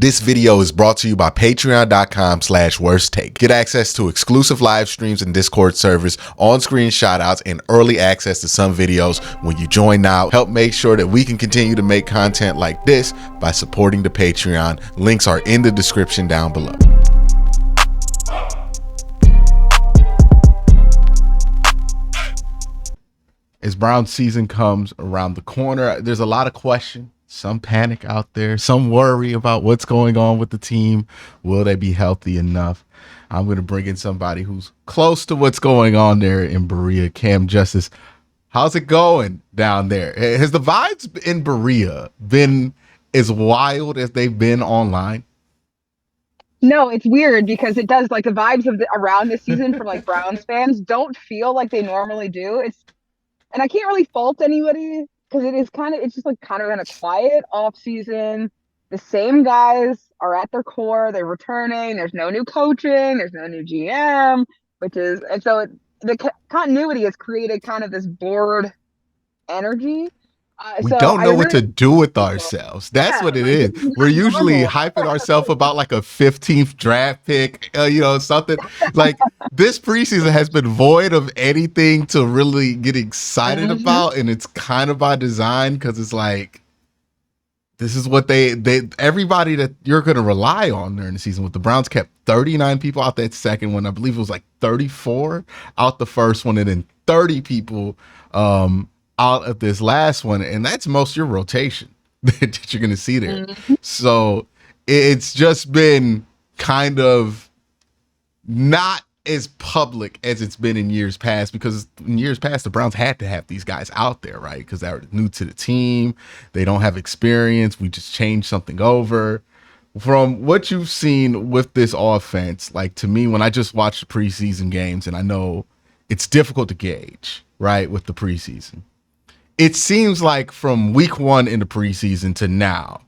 This video is brought to you by patreon.com/worsttake. Get access to exclusive live streams and Discord servers, on-screen shoutouts, and early access to some videos when you join now. Help make sure that we can continue to make content like this by supporting the Patreon. Links are in the description down below. As Browns season comes around the corner, there's a lot of question. Some panic out there, some worry about what's going on with the team. Will they be healthy enough? I'm going to bring in somebody who's close to what's going on there in Berea. Cam Justice, how's it going down there? Has the vibes in Berea been as wild as they've been online? No, it's weird because it does, like, the vibes of around this season from like Browns fans don't feel like they normally do. And I can't really fault anybody because it's just like kind of in a quiet off season. The same guys are at their core. They're returning. There's no new coaching. There's no new GM, the continuity has created kind of this bored energy. We don't know what to do with ourselves. That's what it is. We're usually hyping ourselves about like a 15th draft pick, something like this preseason has been void of anything to really get excited about. And it's kind of by design because it's like, this is what everybody that you're going to rely on during the season. With the Browns kept 39 people out that second one. I believe it was like 34 out the first one, and then 30 people out of this last one, and that's most of your rotation that you're going to see there. So it's just been kind of not as public as it's been in years past, because in years past the Browns had to have these guys out there, right? Because they're new to the team, they don't have experience. We just changed something over. From what you've seen with this offense, like, to me, when I just watch the preseason games, and I know it's difficult to gauge, right, with the preseason, it seems like from week one in the preseason to now,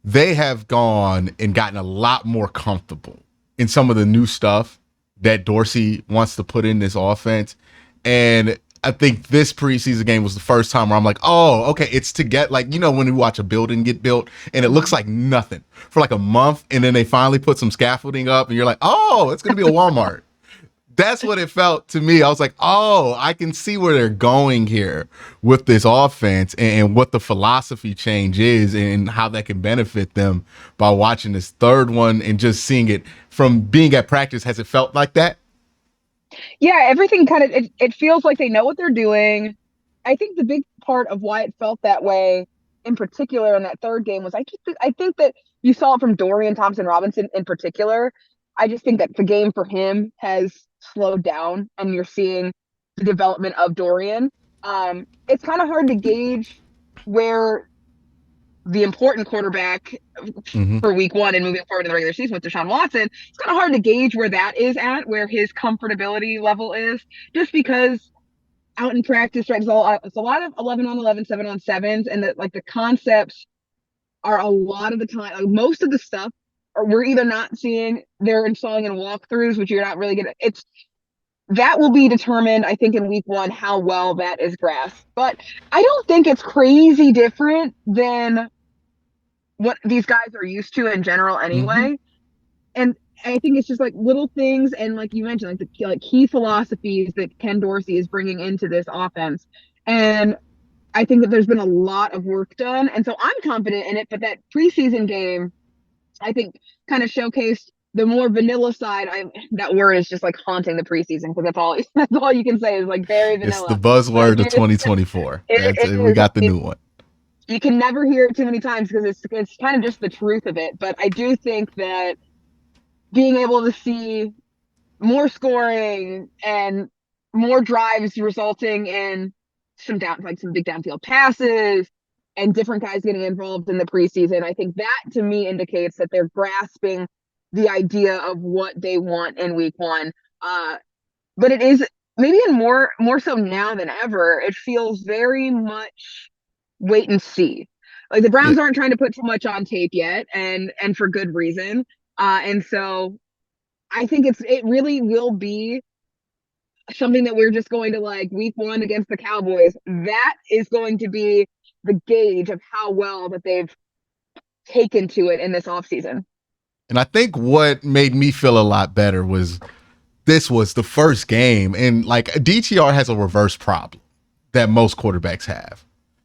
they have gone and gotten a lot more comfortable in some of the new stuff that Dorsey wants to put in this offense. And I think this preseason game was the first time where I'm like, oh, okay, it's to get, like, when you watch a building get built and it looks like nothing for like a month, and then they finally put some scaffolding up and you're like, oh, it's going to be a Walmart. That's what it felt to me. I was like, oh, I can see where they're going here with this offense and what the philosophy change is and how that can benefit them by watching this third one and just seeing it from being at practice. Has it felt like that? Yeah, everything kind of, it feels like they know what they're doing. I think the big part of why it felt that way in particular in that third game was I think that you saw it from Dorian Thompson-Robinson in particular. I just think that the game for him has slowed down, and you're seeing the development of Dorian. It's kind of hard to gauge where the important quarterback for week one and moving forward in the regular season with Deshaun Watson, it's kind of hard to gauge where that is at, where his comfortability level is, just because out in practice, right, it's a lot of 11 on 11, 7 on 7s, and the concepts are a lot of the time, like, most of the stuff we're either not seeing, they're installing in walkthroughs, which you're not really that will be determined, I think, in week one, how well that is grasped. But I don't think it's crazy different than what these guys are used to in general anyway. And I think it's just like little things, and like you mentioned, like the key philosophies that Ken Dorsey is bringing into this offense. And I think that there's been a lot of work done, and so I'm confident in it. But that preseason game, I think, kind of showcased the more vanilla side. That word is just like haunting the preseason, because that's all you can say is like very vanilla. It's the buzzword of 2024. We got the new one. You can never hear it too many times because it's kind of just the truth of it. But I do think that being able to see more scoring and more drives resulting in some big downfield passes and different guys getting involved in the preseason, I think that to me indicates that they're grasping the idea of what they want in week one. But it is maybe more so now than ever. It feels very much wait and see. Like, the Browns aren't trying to put too much on tape yet, and for good reason. And so I think it really will be something that we're just going to, like, week one against the Cowboys. That is going to be the gauge of how well that they've taken to it in this offseason. And I think what made me feel a lot better was this was the first game, and like DTR has a reverse problem that most quarterbacks have.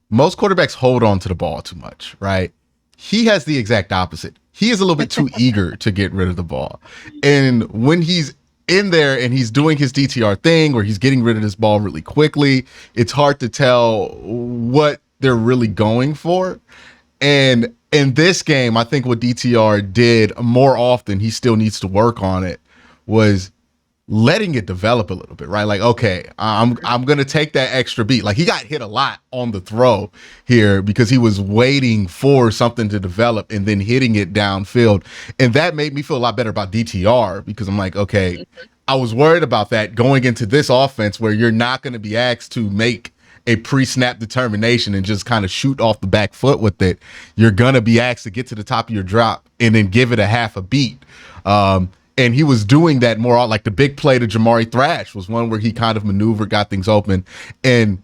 Most quarterbacks hold on to the ball too much, right? He has the exact opposite. He is a little bit too eager to get rid of the ball. And when he's in there and he's doing his DTR thing where he's getting rid of this ball really quickly, it's hard to tell what they're really going for. And in this game, I think what DTR did more often, he still needs to work on it, was letting it develop a little bit, right? Like, okay, I'm gonna take that extra beat. Like he got hit a lot on the throw here because he was waiting for something to develop and then hitting it downfield. And that made me feel a lot better about DTR because I'm like, okay, I was worried about that going into this offense where you're not gonna be asked to make a pre-snap determination and just kind of shoot off the back foot with it. You're gonna be asked to get to the top of your drop and then give it a half a beat. And he was doing that more, like the big play to Jamari Thrash was one where he kind of maneuvered, got things open. And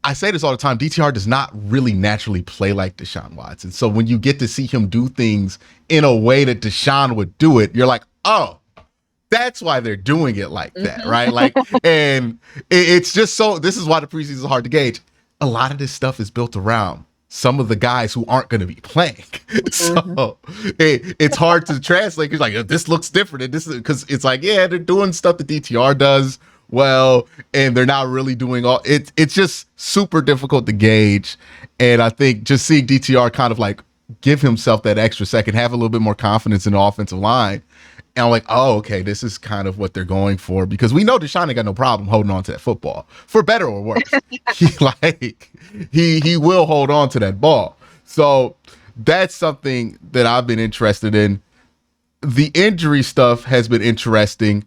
I say this all the time, DTR does not really naturally play like Deshaun Watson. So when you get to see him do things in a way that Deshaun would do it, you're like, oh, that's why they're doing it like that, right? Like, and it's just so, this is why the preseason is hard to gauge. A lot of this stuff is built around some of the guys who aren't going to be playing. So it's hard to translate. It's like, this looks different. And this is because it's like, yeah, they're doing stuff that DTR does well, and they're not really doing all it's just super difficult to gauge. And I think just seeing DTR kind of like give himself that extra second, have a little bit more confidence in the offensive line. And I'm like, oh, okay, this is kind of what they're going for because we know Deshaun ain't got no problem holding on to that football, for better or worse. he will hold on to that ball. So that's something that I've been interested in. The injury stuff has been interesting.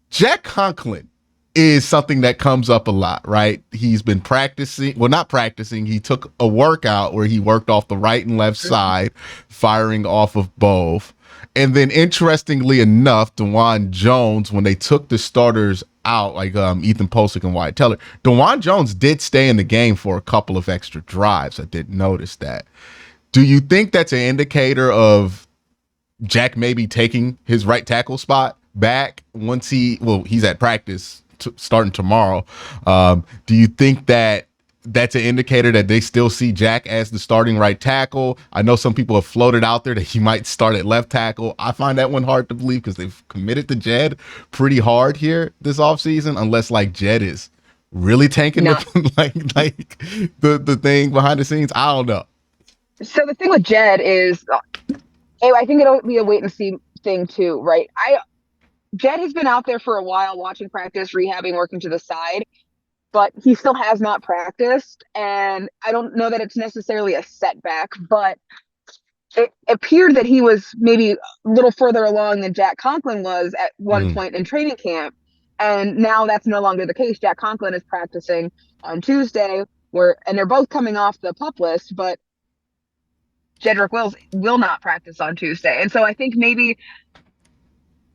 Jack Conklin is something that comes up a lot, right? He's been practicing, well, not practicing. He took a workout where he worked off the right and left side, firing off of both. And then, interestingly enough, DeJuan Jones, when they took the starters out, like Ethan Posick and Wyatt Teller, DeJuan Jones did stay in the game for a couple of extra drives. I did notice that. Do you think that's an indicator of Jack maybe taking his right tackle spot back once he's at practice starting tomorrow? Do you think that that's an indicator that they still see Jack as the starting right tackle? I know some people have floated out there that he might start at left tackle. I find that one hard to believe because they've committed to Jed pretty hard here this offseason, unless like Jed is really tanking the thing behind the scenes. I don't know. So the thing with Jed is, I think it'll be a wait and see thing too, right? Jed has been out there for a while watching practice, rehabbing, working to the side, but he still has not practiced. And I don't know that it's necessarily a setback, but it appeared that he was maybe a little further along than Jack Conklin was at one point in training camp. And now that's no longer the case. Jack Conklin is practicing on Tuesday, and they're both coming off the PUP list, but Jedrick Wills will not practice on Tuesday. And so I think maybe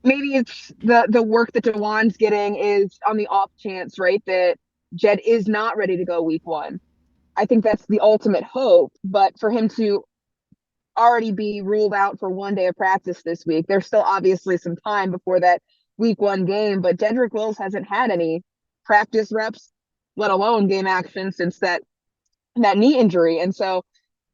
it's the work that DeJuan's getting is on the off chance, right, that Jed is not ready to go week one. I think that's the ultimate hope, but for him to already be ruled out for one day of practice this week, there's still obviously some time before that week one game, but Jedrick Wills hasn't had any practice reps, let alone game action since that knee injury. And so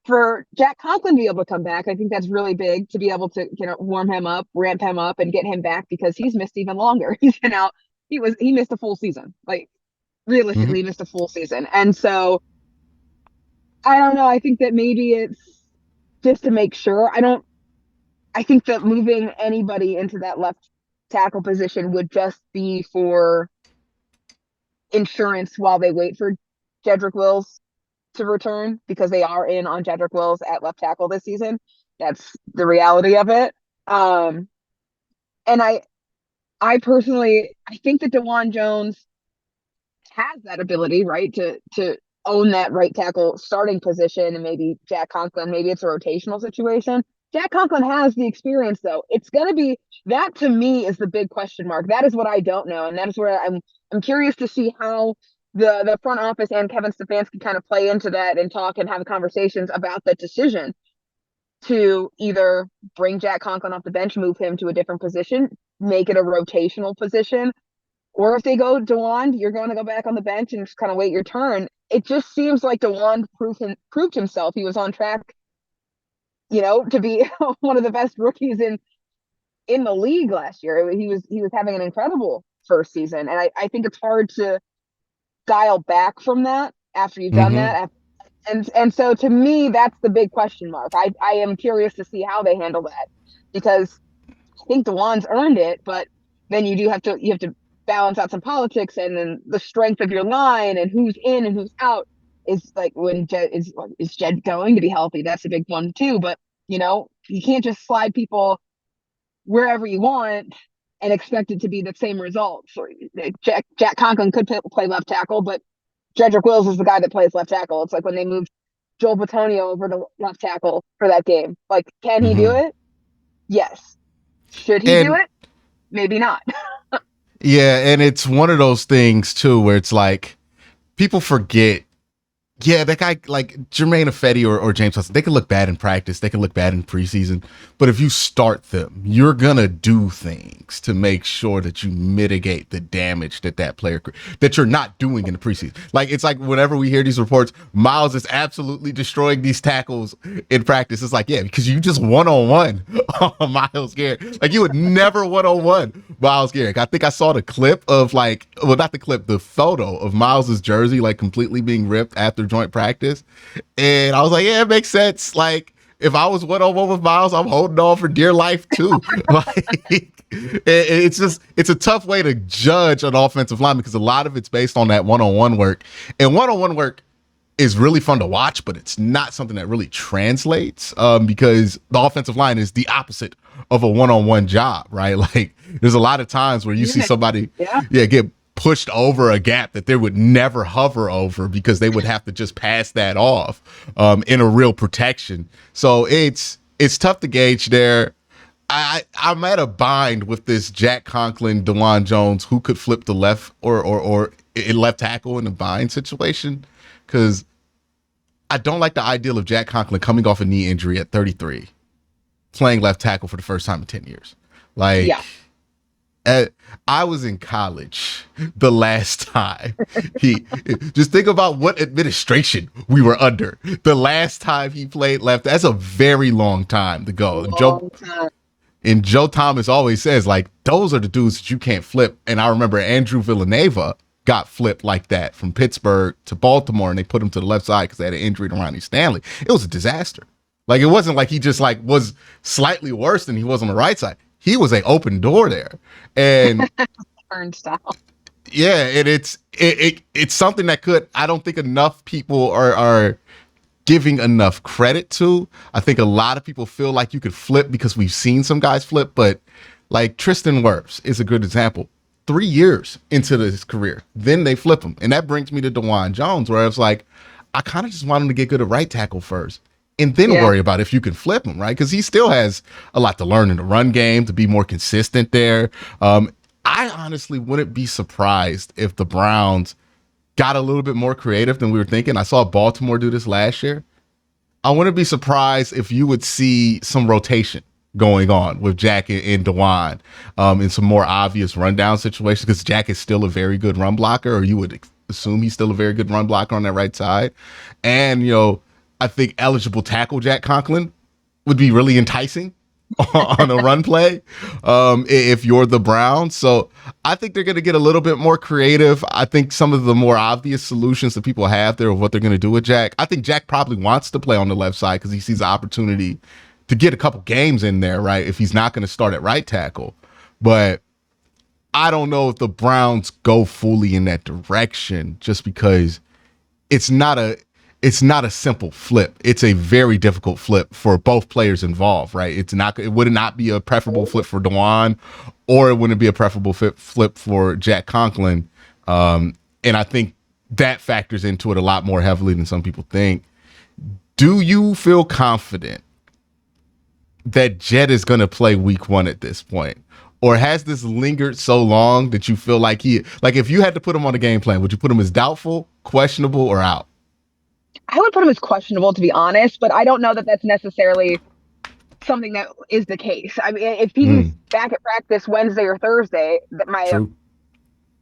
for Jack Conklin to be able to come back, I think that's really big to be able to, warm him up, ramp him up, and get him back because he's missed even longer. He's been out. He missed a full season. Like realistically, missed a full season. And so I don't know. I think that maybe it's just to make sure. I think that moving anybody into that left tackle position would just be for insurance while they wait for Jedrick Wills to return, because they are in on Jedrick Wills at left tackle this season. That's the reality of it. And I personally, I think that DeJuan Jones has that ability, right, to own that right tackle starting position, and maybe Jack Conklin, maybe it's a rotational situation. Jack Conklin has the experience, though. It's going to be, that to me is the big question mark. That is what I don't know, and that is where I'm curious to see how the front office and Kevin Stefanski kind of play into that and talk and have conversations about that decision. to either bring Jack Conklin off the bench, move him to a different position, make it a rotational position, or if they go DeWand, you're going to go back on the bench and just kind of wait your turn. It just seems like DeWand proved himself. He was on track, to be one of the best rookies in the league last year. He was having an incredible first season, and I think it's hard to dial back from that after you've done Mm-hmm. that. And so to me, that's the big question mark. I am curious to see how they handle that, because I think DeWan's earned it, but then you have to balance out some politics, and then the strength of your line and who's in and who's out is like, when Jed is Jed going to be healthy? That's a big one too. But you can't just slide people wherever you want and expect it to be the same results. Or Jack Conklin could play left tackle, but Jedrick Wills is the guy that plays left tackle. It's like when they moved Joel Bitonio over to left tackle for that game. Like, can he do Mm-hmm. it? Yes. Should he do And it? Maybe not. yeah, and it's one of those things too where it's like people forget. Yeah, that guy like Jermaine Ifedi or James Hudson, they can look bad in practice, they can look bad in preseason, but if you start them, you're gonna do things to make sure that you mitigate the damage that player that you're not doing in the preseason. Like, it's like whenever we hear these reports, Miles is absolutely destroying these tackles in practice. It's like, yeah, because you just one-on-one on Myles Garrett. Like, you would never one-on-one Myles Garrett. I think I saw the clip of not the clip, the photo of Miles's jersey like completely being ripped after joint practice, and I was like, yeah, it makes sense. Like, if I was one-on-one with Miles, I'm holding on for dear life too. Like, it's a tough way to judge an offensive line, because a lot of it's based on that one-on-one work, and one-on-one work is really fun to watch, but it's not something that really translates, because the offensive line is the opposite of a one-on-one job, right? Like, there's a lot of times where you see somebody get pushed over a gap that they would never hover over, because they would have to just pass that off in a real protection. So it's tough to gauge there. I'm at a bind with this Jack Conklin, DeWan Jones, who could flip the left or left tackle in a bind situation, because I don't like the ideal of Jack Conklin coming off a knee injury at 33, playing left tackle for the first time in 10 years. Like, I was in college the last time he just think about what administration we were under the last time he played left. That's a very long time to go. And Joe Thomas always says, like, those are the dudes that you can't flip. And I remember Andrew Villanueva got flipped like that from Pittsburgh to Baltimore, and they put him to the left side because they had an injury to Ronnie Stanley. It was a disaster. Like, it wasn't like he just like was slightly worse than he was on the right side. He was an open door there. And turnstile. Yeah, and it's something that I don't think enough people are giving enough credit to. I think a lot of people feel like you could flip because we've seen some guys flip, but like Tristan Wirfs is a good example. 3 years into his career, then they flip him. And that brings me to DeWan Jones, where it's like, I kind of just want him to get good at right tackle first, and then worry about if you can flip him, right? Because he still has a lot to learn in the run game to be more consistent there. I honestly wouldn't be surprised if the Browns got a little bit more creative than we were thinking. I saw Baltimore do this last year. I wouldn't be surprised if you would see some rotation going on with Jack and DeWan in some more obvious rundown situations, because Jack is still a very good run blocker, or you would assume he's still a very good run blocker on that right side. And, I think eligible tackle Jack Conklin would be really enticing on a run play if you're the Browns. So I think they're going to get a little bit more creative. I think some of the more obvious solutions that people have there of what they're going to do with Jack, I think Jack probably wants to play on the left side because he sees the opportunity to get a couple games in there, right, if he's not going to start at right tackle. But I don't know if the Browns go fully in that direction, just because it's not a simple flip. It's a very difficult flip for both players involved, right? It would not be a preferable flip for DeWan, or it wouldn't be a preferable flip for Jack Conklin. And I think that factors into it a lot more heavily than some people think. Do you feel confident that Jed is going to play week 1 at this point? Or has this lingered so long that you feel like if you had to put him on a game plan, would you put him as doubtful, questionable, or out? I would put him as questionable, to be honest, but I don't know that that's necessarily something that is the case. I mean, if he's Mm, back at practice Wednesday or Thursday, that true.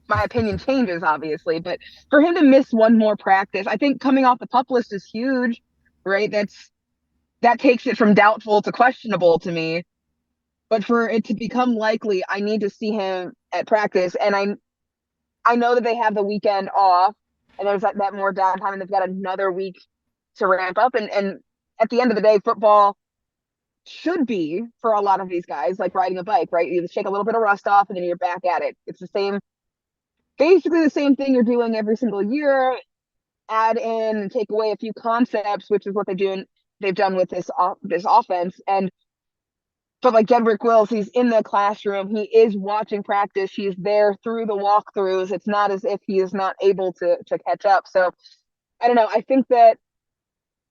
my opinion changes, obviously. But for him to miss one more practice, I think coming off the pup list is huge, right? That takes it from doubtful to questionable to me. But for it to become likely, I need to see him at practice. And I know that they have the weekend off and there's that more downtime and they've got another week to ramp up. And at the end of the day, football should be for a lot of these guys like riding a bike, right? You shake a little bit of rust off and then you're back at it. It's the same, basically the same thing you're doing every single year. Add in and take away a few concepts, which is what they've done with this offense. And but like Jedrick Wills, he's in the classroom. He is watching practice. He's there through the walkthroughs. It's not as if he is not able to catch up. So I don't know. I think that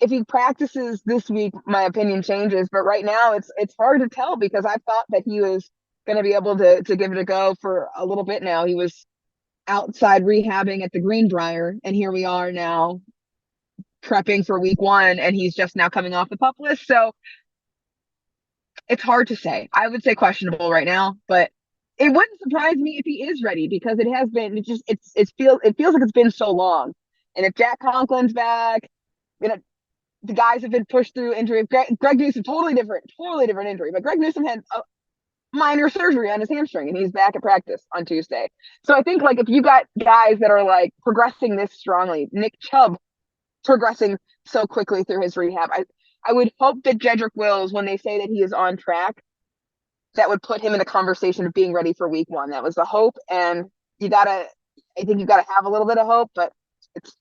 if he practices this week, my opinion changes. But right now, it's hard to tell because I thought that he was going to be able to give it a go for a little bit now. He was outside rehabbing at the Greenbrier, and here we are now prepping for week one, and he's just now coming off the pup list. So it's hard to say. I would say questionable right now, but it wouldn't surprise me if he is ready because it has been. It feels like it's been so long. And if Jack Conklin's back, you know, the guys have been pushed through injury. Greg Newsom, totally different injury, but Greg Newsom had a minor surgery on his hamstring and he's back at practice on Tuesday. So I think like if you got guys that are like progressing this strongly, Nick Chubb progressing so quickly through his rehab, I would hope that Jedrick Wills, when they say that he is on track, that would put him in the conversation of being ready for week one. That was the hope. And I think you gotta have a little bit of hope, but it's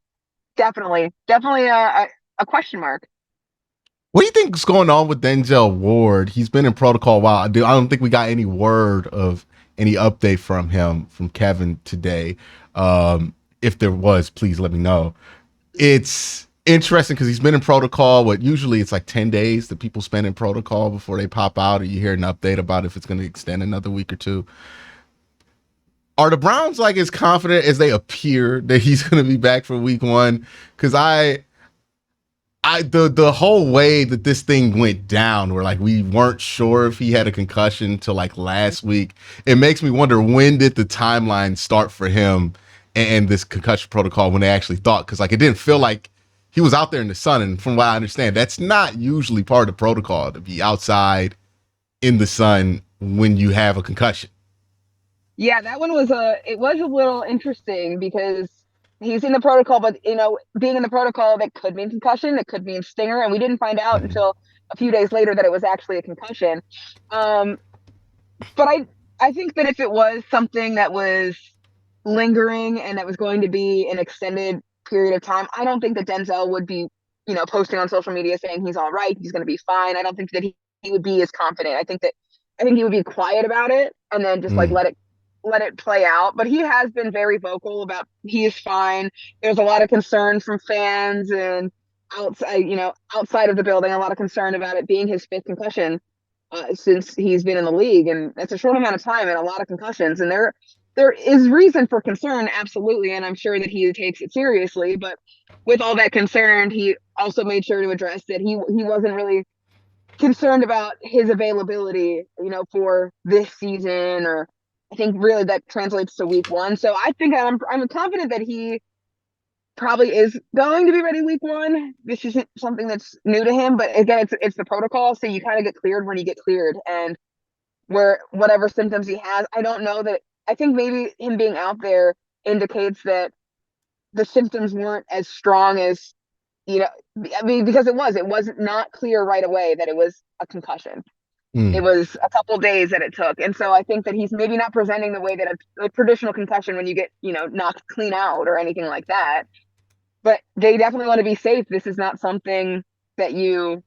definitely a question mark. What do you think is going on with Denzel Ward? He's been in protocol a while. I don't think we got any word of any update from him, from Kevin today. If there was, please let me know. It's interesting because he's been in protocol. What usually it's like 10 days that people spend in protocol before they pop out, or you hear an update about if it's going to extend another week or two. Are the Browns like as confident as they appear that he's going to be back for week one? Because the whole way that this thing went down, where like we weren't sure if he had a concussion till like last week, it makes me wonder, when did the timeline start for him and this concussion protocol when they actually thought? Because like it didn't feel like he was out there in the sun, and from what I understand, that's not usually part of the protocol to be outside in the sun when you have a concussion. Yeah, that one was it was a little interesting because he's in the protocol, but being in the protocol that could mean concussion, it could mean stinger, and we didn't find out Mm-hmm. until a few days later that it was actually a concussion. Um, but I think that if it was something that was lingering and that was going to be an extended period of time, I don't think that Denzel would be, posting on social media saying he's all right, he's going to be fine. I don't think that he would be as confident. I think he would be quiet about it and then just like Mm. let it play out. But he has been very vocal about he is fine. There's a lot of concern from fans and outside of the building, a lot of concern about it being his fifth concussion since he's been in the league, and that's a short amount of time and a lot of concussions. And there is reason for concern, absolutely, and I'm sure that he takes it seriously. But with all that concern, he also made sure to address that he wasn't really concerned about his availability, for this season, or I think really that translates to week one. So I think I'm confident that he probably is going to be ready week one. This isn't something that's new to him, but again, it's the protocol, so you kind of get cleared when you get cleared, and where whatever symptoms he has, I don't know that. I think maybe him being out there indicates that the symptoms weren't as strong as you know. I mean, because it wasn't not clear right away that it was a concussion. It Mm. was a couple days that it took, and so I think that he's maybe not presenting the way that a traditional concussion when you get knocked clean out or anything like that. But they definitely want to be safe. This is not something that you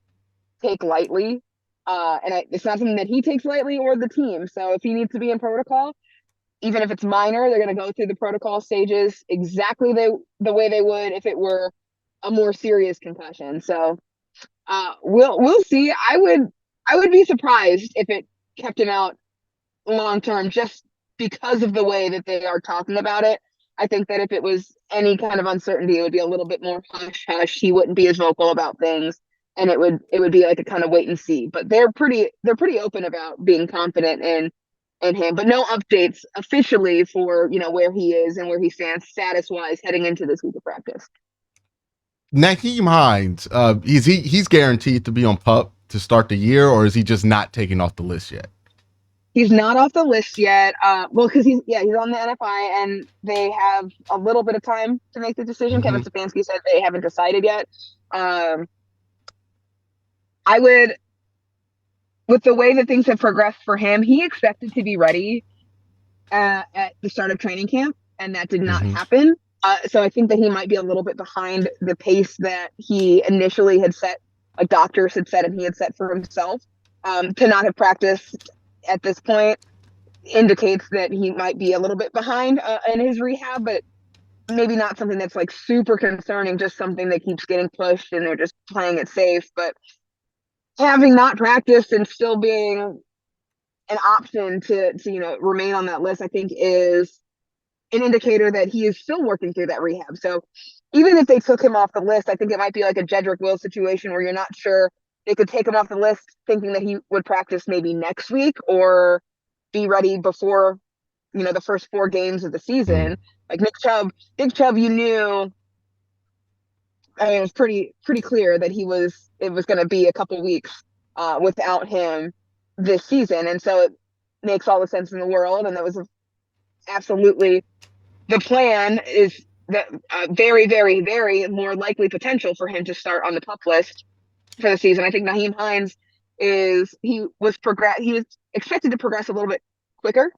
take lightly. It's not something that he takes lightly or the team. So if he needs to be in protocol, even if it's minor, they're going to go through the protocol stages exactly the way they would if it were a more serious concussion. So we'll see. I would be surprised if it kept him out long term, just because of the way that they are talking about it. I think that if it was any kind of uncertainty, it would be a little bit more hush hush. He wouldn't be as vocal about things. and it would be like a kind of wait and see. But they're pretty open about being confident in him, but no updates officially for where he is and where he stands status wise heading into this week of practice. Nyheim Hines, he's guaranteed to be on PUP to start the year, or is he just not taken off the list yet? He's not off the list yet. Well, because he's on the NFI, and they have a little bit of time to make the decision. Mm-hmm. Kevin Stefanski said they haven't decided yet. I would, with the way that things have progressed for him, he expected to be ready at the start of training camp, and that did not happen. So I think that he might be a little bit behind the pace that he initially had set, like doctors had set and he had set for himself. To not have practiced at this point indicates that he might be a little bit behind in his rehab, but maybe not something that's like super concerning, just something that keeps getting pushed and they're just playing it safe. But having not practiced and still being an option to remain on that list, I think is an indicator that he is still working through that rehab. So even if they took him off the list, I think it might be like a Jedrick Wills situation where you're not sure. They could take him off the list thinking that he would practice maybe next week or be ready before, the first 4 games of the season. Like Nick Chubb, you knew, I mean, it was pretty clear that it was going to be a couple weeks without him this season. And so it makes all the sense in the world. And that was absolutely the plan, is that very, very, very more likely potential for him to start on the PUP list for the season. I think Nyheim Hines he was expected to progress a little bit quicker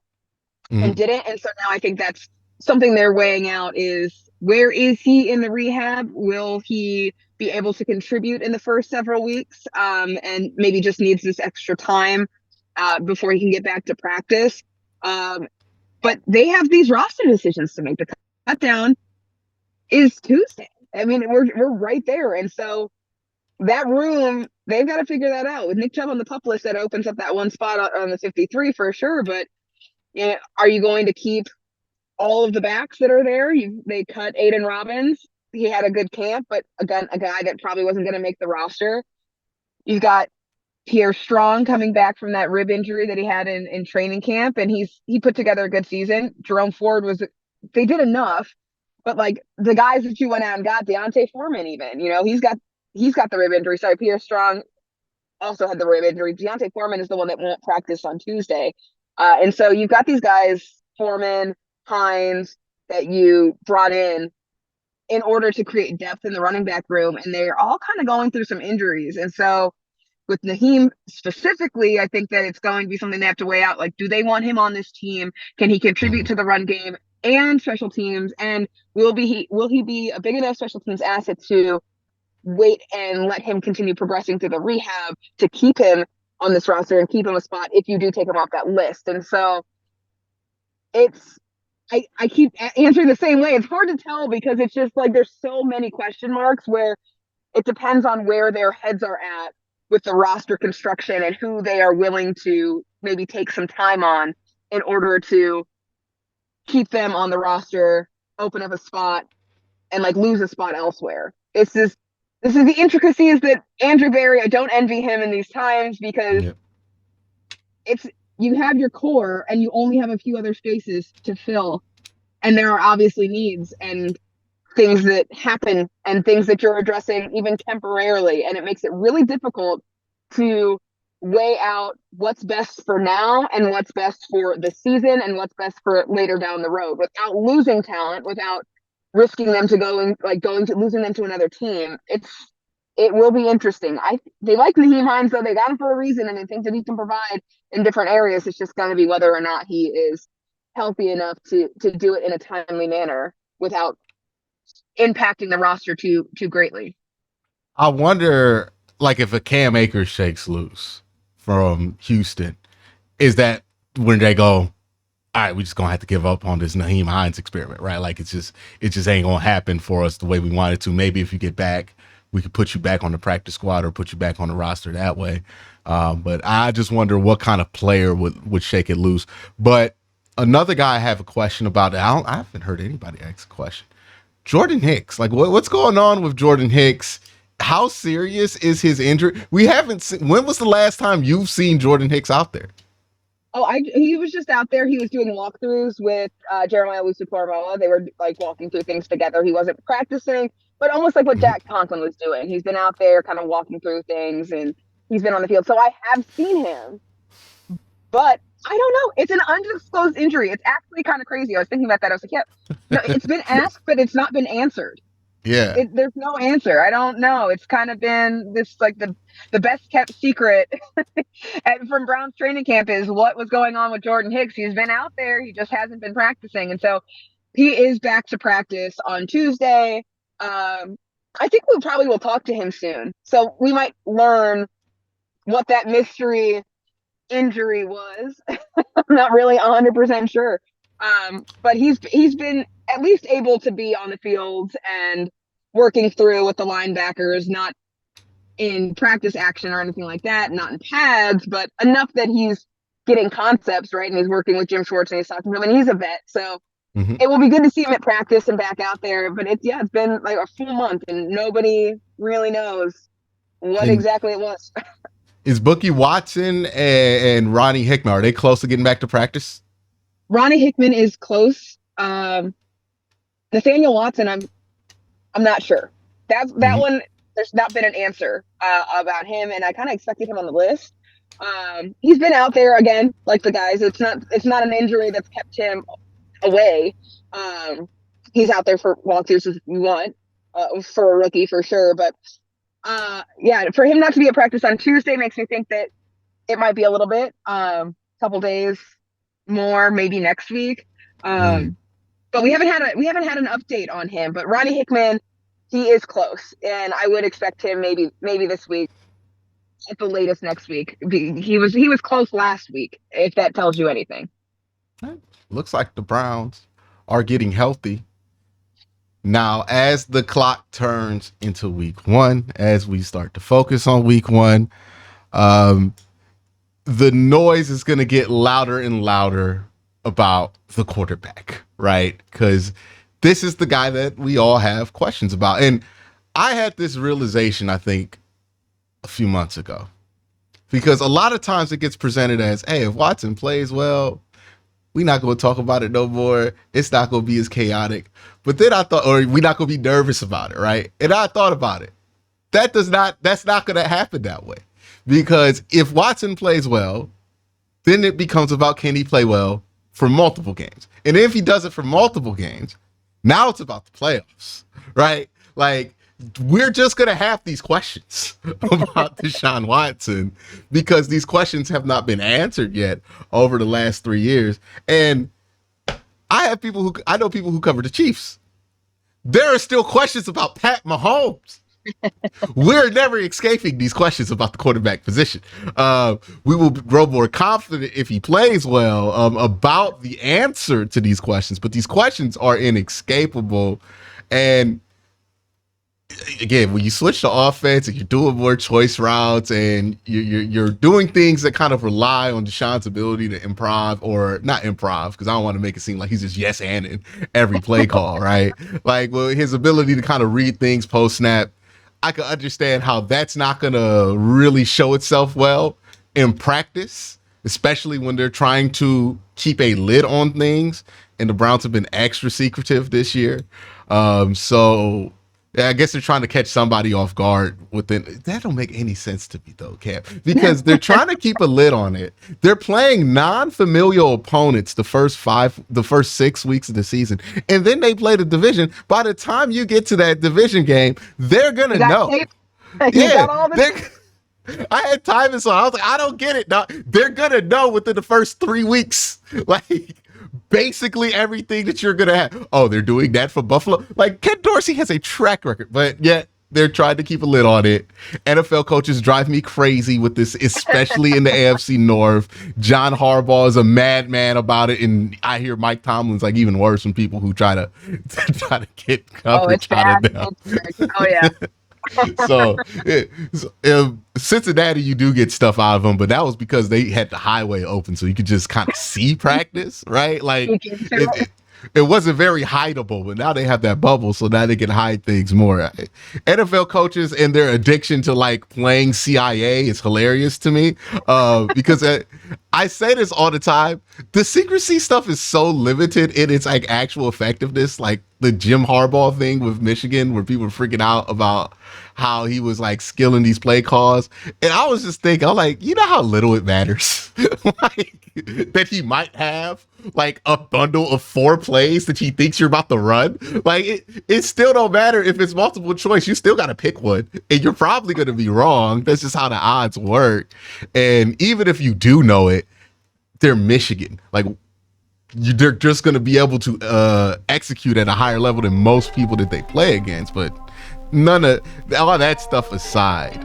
and didn't. And so now I think that's something they're weighing out, is where is he in the rehab? Will he be able to contribute in the first several weeks? And maybe just needs this extra time before he can get back to practice. But they have these roster decisions to make. The cut down is Tuesday. I mean, we're right there. And so that room, they've got to figure that out. With Nick Chubb on the PUP list, that opens up that one spot on the 53 for sure. But are you going to keep all of the backs that are there? They cut Aiden Robbins. He had a good camp, but again, a guy that probably wasn't going to make the roster. You've got Pierre Strong coming back from that rib injury that he had in training camp, and he put together a good season. Jerome Ford they did enough, but like the guys that you went out and got, Deontay Foreman even, he's got the rib injury. Sorry, Pierre Strong also had the rib injury. Deontay Foreman is the one that won't practice on Tuesday. And so you've got these guys, Foreman, Hines, that you brought in order to create depth in the running back room, and they're all kind of going through some injuries. And so with Nyheim specifically, I think that it's going to be something they have to weigh out. Like, do they want him on this team? Can he contribute to the run game and special teams? And will he be a big enough special teams asset to wait and let him continue progressing through the rehab to keep him on this roster and keep him a spot if you do take him off that list? And so I keep answering the same way. It's hard to tell because it's just like there's so many question marks where it depends on where their heads are at with the roster construction and who they are willing to maybe take some time on in order to keep them on the roster, open up a spot, and like lose a spot elsewhere. This is the intricacies that Andrew Berry, I don't envy him in these times because you have your core and you only have a few other spaces to fill. And there are obviously needs and things that happen and things that you're addressing even temporarily. And it makes it really difficult to weigh out what's best for now and what's best for the season and what's best for later down the road without losing talent, without risking them to losing them to another team. It will be interesting. They like Nyheim Hines, though. They got him for a reason, and they think that he can provide in different areas. It's just going to be whether or not he is healthy enough to do it in a timely manner without impacting the roster too greatly. I wonder, like, if a Cam Akers shakes loose from Houston, is that when they go, all right, we're just gonna have to give up on this Nyheim Hines experiment, right? Like, it just ain't gonna happen for us the way we want it to. Maybe if you get back, we could put you back on the practice squad or put you back on the roster that way. But I just wonder what kind of player would shake it loose. But another guy I have a question about, I haven't heard anybody ask a question. Jordan Hicks, like what's going on with Jordan Hicks? how serious is his injury? We haven't seen. When was the last time you've seen Jordan Hicks out there? Oh, he was just out there. He was doing walkthroughs with Jeremiah Luciformoa. They were like walking through things together. He wasn't practicing, but almost like what Mhm. Jack Conklin was doing. He's been out there kind of walking through things and he's been on the field. So I have seen him, but I don't know. It's an undisclosed injury. It's actually kind of crazy. I was thinking about that. I was like, yeah, no, it's been asked, but it's not been answered. Yeah. There's no answer. I don't know. It's kind of been this like the best kept secret from Brown's training camp is what was going on with Jordan Hicks. He's been out there. He just hasn't been practicing. And so he is back to practice on Tuesday. I think we probably will talk to him soon. So we might learn what that mystery injury was. I'm not really 100% sure. But he's been at least able to be on the field and working through with the linebackers, not in practice action or anything like that, not in pads, but enough that he's getting concepts, right? And he's working with Jim Schwartz and he's talking to him, and he's a vet. So Mhm. it will be good to see him at practice and back out there. But it's been like a full month and nobody really knows what And exactly it was. is Bookie Watson and Ronnie Hickman, are they close to getting back to practice? Ronnie Hickman is close. Nathaniel Watson, I'm not sure. That Mhm. one, there's not been an answer about him, and I kind of expected him on the list. He's been out there again, like the guys. It's not an injury that's kept him away. He's out there for walkthroughs if you want, for a rookie for sure. But yeah, for him not to be at practice on Tuesday makes me think that it might be a little bit, couple days more, maybe next week. Mm. But we haven't had an update on him. But Ronnie Hickman, he is close, and I would expect him maybe this week, at the latest next week. He was close last week, if that tells you anything. Looks like the Browns are getting healthy. Now, as the clock turns into week one, as we start to focus on week one, um, the noise is going to get louder and louder about the quarterback, right? Because this is the guy that we all have questions about. And I had this realization, I think, a few months ago, because a lot of times it gets presented as, hey, if Watson plays well, we're not going to talk about it no more. It's not going to be as chaotic. But then I thought, or we're not going to be nervous about it, right? And I thought about it. That's not going to happen that way. Because if Watson plays well, then it becomes about, can he play well for multiple games? And if he does it for multiple games, now it's about the playoffs, right? Like, we're just going to have these questions about Deshaun Watson because these questions have not been answered yet over the last 3 years. And I know people who cover the Chiefs. There are still questions about Pat Mahomes. We're never escaping these questions about the quarterback position. We will grow more confident if he plays well about the answer to these questions, but these questions are inescapable. And again, when you switch to offense and you're doing more choice routes and you're doing things that kind of rely on Deshaun's ability to improv, or not improv, because I don't want to make it seem like he's just yes anding every play call, right? Like, well, his ability to kind of read things post snap, I can understand how that's not going to really show itself well in practice, especially when they're trying to keep a lid on things. And the Browns have been extra secretive this year. So yeah, I guess they're trying to catch somebody off guard within. That don't make any sense to me though, Cap, because they're trying to keep a lid on it. They're playing non-familial opponents the first 6 weeks of the season, and then they play the division. By the time you get to that division game, they're gonna know. Tape? You Yeah, got all this? I had time and so I was like, I don't get it. No, they're gonna know within the first 3 weeks, like basically everything that you're gonna have. Oh, they're doing that for Buffalo. Like, Ken Dorsey has a track record, but yet they're trying to keep a lid on it. NFL coaches drive me crazy with this, especially in the AFC North. John Harbaugh is a madman about it, and I hear Mike Tomlin's like even worse from people who try to get coverage out of them. Oh yeah. So, Cincinnati, you do get stuff out of them, but that was because they had the highway open, so you could just kind of see practice, right? Like, it wasn't very hideable, but now they have that bubble, so now they can hide things more. NFL coaches and their addiction to like playing CIA is hilarious to me, because I say this all the time. The secrecy stuff is so limited in its like actual effectiveness, like the Jim Harbaugh thing with Michigan, where people were freaking out about how he was like skilling these play calls. And I was just thinking, I'm like, you know how little it matters like that he might have like a bundle of 4 plays that he thinks you're about to run. Like it still don't matter if it's multiple choice. You still got to pick one, and you're probably going to be wrong. That's just how the odds work. And even if you do know it, they're Michigan. Like they're just going to be able to execute at a higher level than most people that they play against. But none of all that stuff aside,